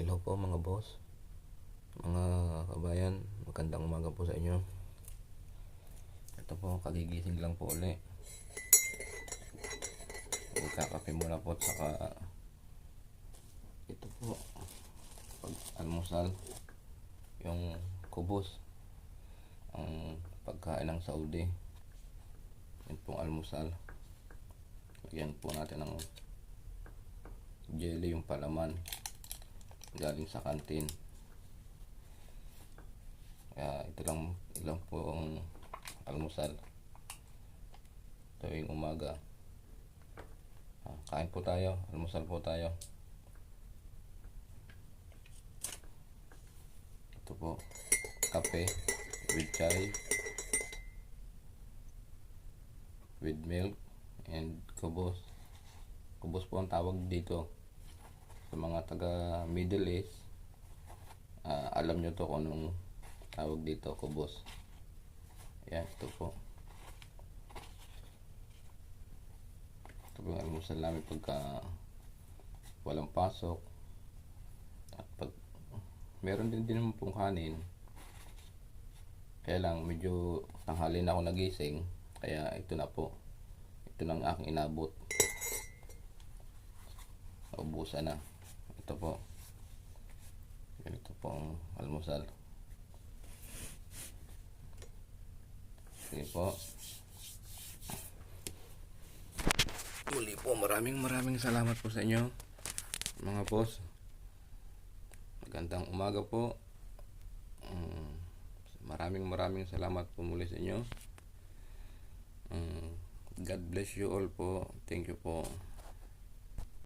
Hello po mga boss, mga kabayan, magandang umaga po sa inyo. Ito po, kagigising lang po uli. Kakape muna po, saka ito po, pag-almusal, yung kubos, ang pagkain ng Saudi. Yan pong almusal. Lagyan po natin ng jelly, yung palaman galing sa kantin. Kaya ito lang po ang almusal tuwing umaga. Kain po tayo, almusal po tayo. Ito po, kape with chai, with milk, and kubos. Kubos po ang tawag dito sa mga taga Middle East. Alam nyo to kung anong tawag dito, kubos. Yan, ito po. Ito po ang almusal namin pagka walang pasok. At pag meron din naman pong kanin, kaya lang medyo tanghali na ako nagising, kaya ito na po, ito lang aking inabot. Naubusan na. Ito po, ganito po ang almusal. Sige po, muli po, maraming salamat po sa inyo mga boss. Magandang umaga po. Maraming salamat po muli sa inyo. God bless you all po. Thank you po.